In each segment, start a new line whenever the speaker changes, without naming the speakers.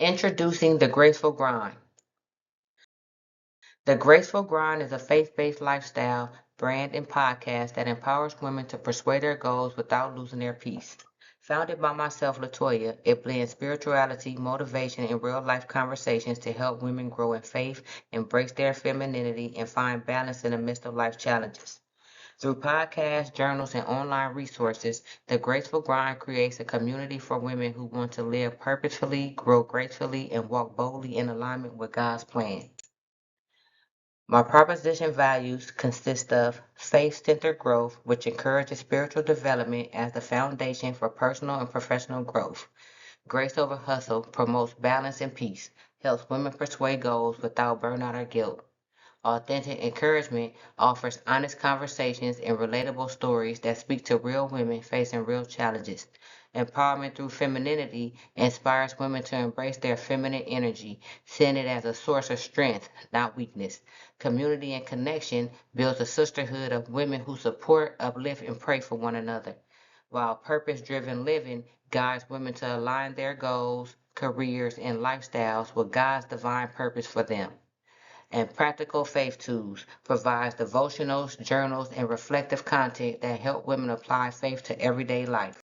Introducing the Graceful Grind. The Graceful Grind is a faith-based lifestyle, brand, and podcast that empowers women to pursue their goals without losing their peace. Founded by myself, Latoya, it blends spirituality, motivation, and real-life conversations to help women grow in faith, embrace their femininity, and find balance in the midst of life challenges. Through podcasts, journals, and online resources, the Graceful Grind creates a community for women who want to live purposefully, grow gracefully, and walk boldly in alignment with God's plan. My proposition values consist of faith-centered growth, which encourages spiritual development as the foundation for personal and professional growth. Grace over hustle promotes balance and peace, helps women pursue goals without burnout or guilt. Authentic encouragement offers honest conversations and relatable stories that speak to real women facing real challenges. Empowerment through femininity inspires women to embrace their feminine energy, seeing it as a source of strength, not weakness. Community and connection builds a sisterhood of women who support, uplift, and pray for one another. While purpose driven living guides women to align their goals, careers, and lifestyles with God's divine purpose for them. And Practical Faith Tools provides devotionals, journals, and reflective content that help women apply faith to everyday life.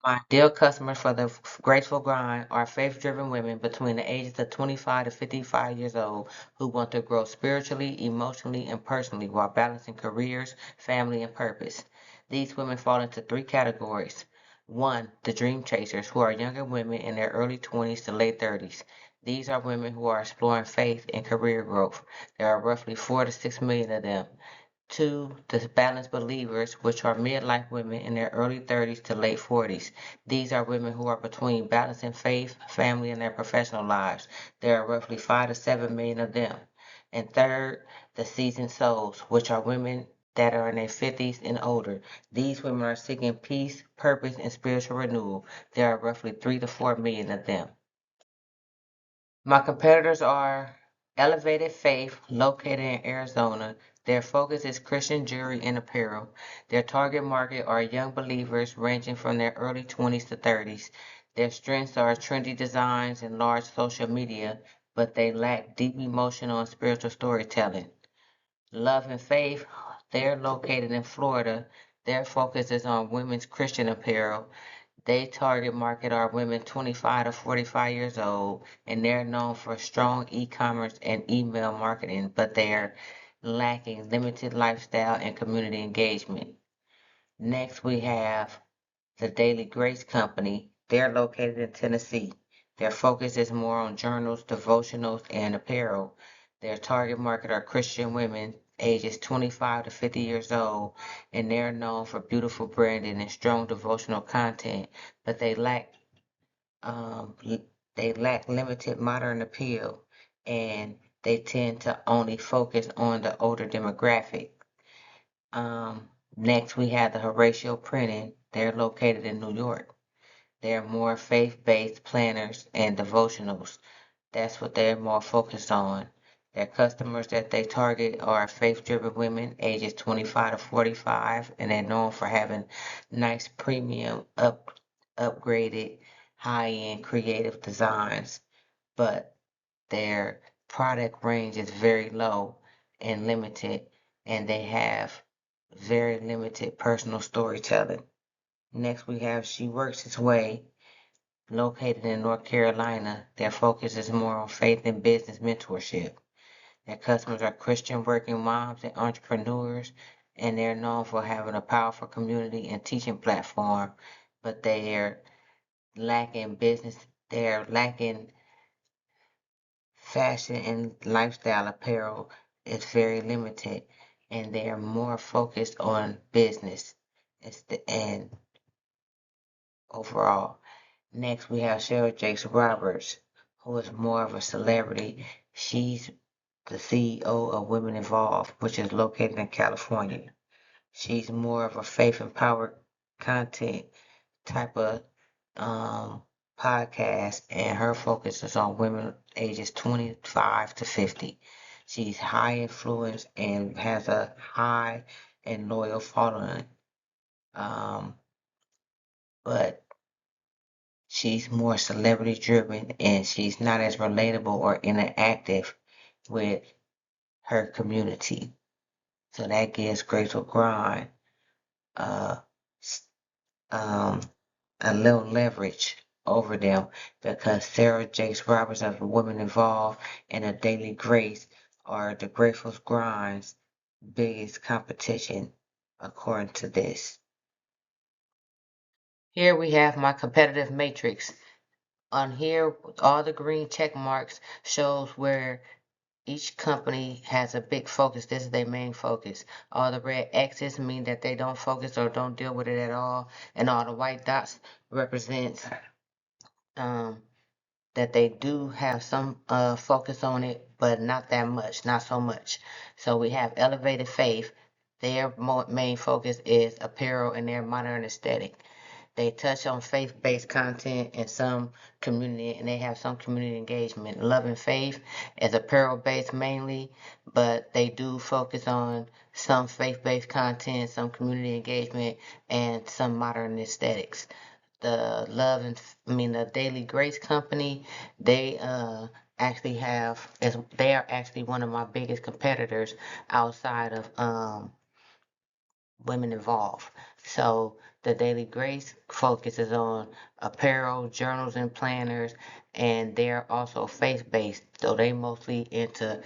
My ideal customers for the Graceful Grind are faith-driven women between the ages of 25 to 55 years old who want to grow spiritually, emotionally, and personally while balancing careers, family, and purpose. These women fall into three categories. One, the dream chasers, who are younger women in their early 20s to late 30s. These are women who are exploring faith and career growth. There are roughly 4 to 6 million of them. Two, the balanced believers, which are midlife women in their early 30s to late 40s. These are women who are between balancing faith, family, and their professional lives. There are roughly 5 to 7 million of them. And third, the seasoned souls, which are women that are in their 50s and older. These women are seeking peace, purpose, and spiritual renewal. There are roughly 3 to 4 million of them. My competitors are Elevated Faith, located in Arizona. Their focus is Christian jewelry and apparel. Their target market are young believers ranging from their early 20s to 30s. Their strengths are trendy designs and large social media, but they lack deep emotional and spiritual storytelling. Love and Faith, they're located in Florida. Their focus is on women's Christian apparel. They target market are women 25 to 45 years old, and they're known for strong e-commerce and email marketing, but they're lacking limited lifestyle and community engagement. Next, we have the Daily Grace Company. They're located in Tennessee. Their focus is more on journals, devotionals, and apparel. Their target market are Christian women ages 25 to 50 years old, and they're known for beautiful branding and strong devotional content, but um, they lack limited modern appeal, and they tend to only focus on the older demographic. Next, we have the Horatio Printing. They're located in New York. They're more faith-based planners and devotionals. That's what they're more focused on. Their customers that they target are faith-driven women ages 25 to 45, and they're known for having nice premium upgraded high-end creative designs, but their product range is very low and limited, and they have very limited personal storytelling. Next, we have She Works Its Way, located in North Carolina. Their focus is more on faith and business mentorship. Their customers are Christian working moms and entrepreneurs, and they're known for having a powerful community and teaching platform, but they're lacking business, they're lacking fashion and lifestyle apparel is very limited, and they are more focused on business and overall. Next, we have Cheryl Jakes Roberts, who is more of a celebrity. She's the CEO of Women Involved, which is located in California. She's more of a faith empowered content type of um, podcast, and her focus is on women ages 25 to 50. She's high influence and has a high and loyal following. Um, but She's more celebrity driven and she's not as relatable or interactive with her community. So that gives Graceful Grind uh, um, a little leverage over them because Sarah Jakes Roberts of the Women Involved and the Daily Grace are the Graceful Grind's biggest competition according to this. Here we have my competitive matrix. On here, all the green check marks shows where each company has a big focus. This is their main focus. All the red X's mean that they don't focus or don't deal with it at all. And all the white dots represents um, that they do have some focus on it, but not that much, not so much. So we have Elevated Faith. Their main focus is apparel and their modern aesthetic. They touch on faith-based content and some community, and they have some community engagement. Love and Faith is apparel-based mainly, but they do focus on some faith-based content, some community engagement, and some modern aesthetics. The Daily Grace Company, they actually they are actually one of my biggest competitors outside of Women Involved. So the Daily Grace focuses on apparel, journals, and planners, and they're also faith-based. So they mostly into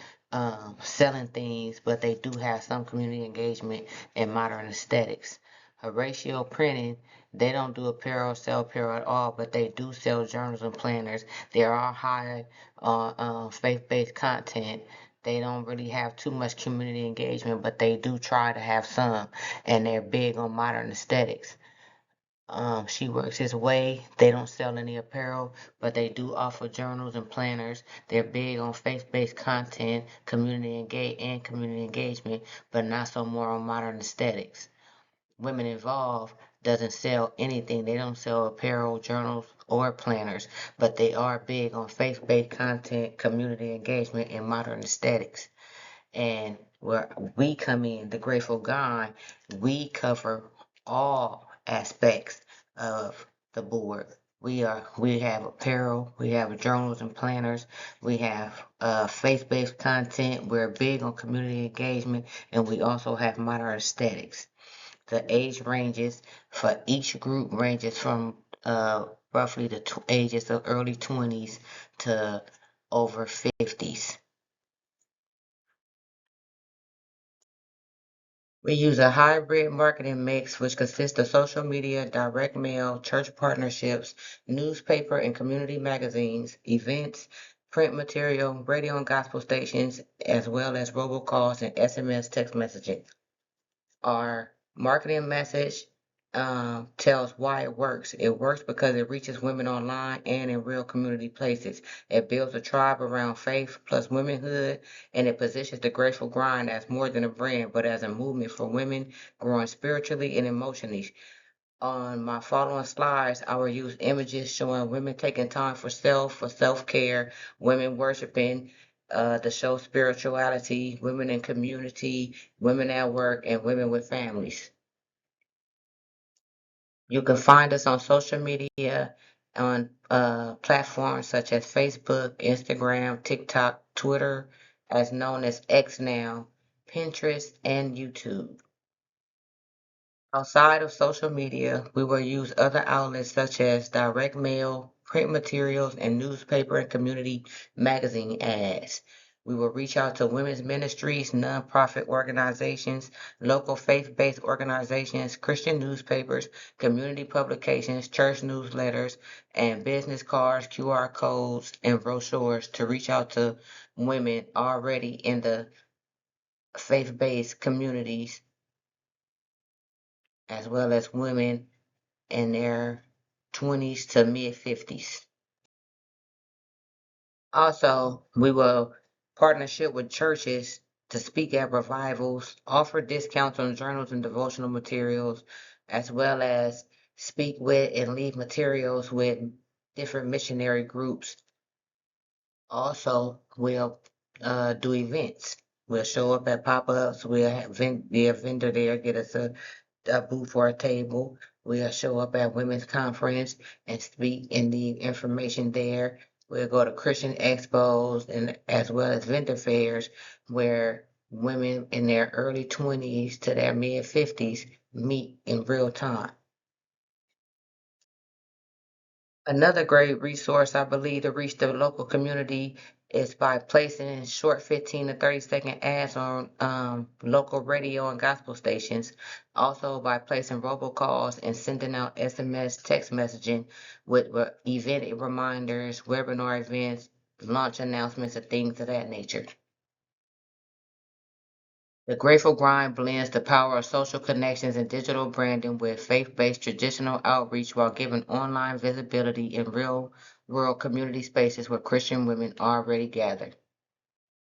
selling things, but they do have some community engagement and modern aesthetics. Horatio Printing, they don't do apparel, sell apparel at all, but they do sell journals and planners. They are high on faith-based content. They don't really have too much community engagement, but they do try to have some, and they're big on modern aesthetics. She Works His Way. They don't sell any apparel, but they do offer journals and planners. They're big on faith-based content, community engagement, but not so more on modern aesthetics. Women Involved doesn't sell anything. They don't sell apparel, journals, or planners, but they are big on faith-based content, community engagement, and modern aesthetics. And where we come in, the Grateful God, we cover all aspects of the board. We have apparel, we have journals and planners, we have faith-based content. We're big on community engagement, and we also have modern aesthetics. The age ranges for each group ranges from roughly the ages of early 20s to over 50s. We use a hybrid marketing mix which consists of social media, direct mail, church partnerships, newspaper and community magazines, events, print material, radio and gospel stations, as well as robocalls and SMS text messaging. Our marketing message tells why it works. It works because it reaches women online and in real community places. It builds a tribe around faith plus womanhood, and it positions the Graceful Grind as more than a brand, but as a movement for women growing spiritually and emotionally. On my following slides, I will use images showing women taking time for self-care, women worshiping, to show spirituality, women in community, women at work, and women with families. You can find us on social media on platforms such as Facebook, Instagram, TikTok, Twitter, as known as X now, Pinterest, and YouTube. Outside of social media, we will use other outlets such as direct mail, print materials, and newspaper and community magazine ads. We will reach out to women's ministries, nonprofit organizations, local faith-based organizations, Christian newspapers, community publications, church newsletters, and business cards, QR codes, and brochures to reach out to women already in the faith-based communities, as well as women in their 20s to mid 50s. Also, we will partnership with churches to speak at revivals, offer discounts on journals and devotional materials, as well as speak with and leave materials with different missionary groups. Also, we'll do events. We'll show up at pop-ups. We'll be a vendor there, get us a a booth or a table. We'll show up at women's conference and speak in the information there. We'll go to Christian expos and as well as vendor fairs where women in their early 20s to their mid 50s meet in real time. Another great resource, I believe, to reach the local community is by placing short 15 to 30-second ads on local radio and gospel stations. Also by placing robocalls and sending out SMS text messaging with event reminders, webinar events, launch announcements, and things of that nature. The Grateful Grind blends the power of social connections and digital branding with faith-based traditional outreach while giving online visibility in real-world community spaces where Christian women already gather.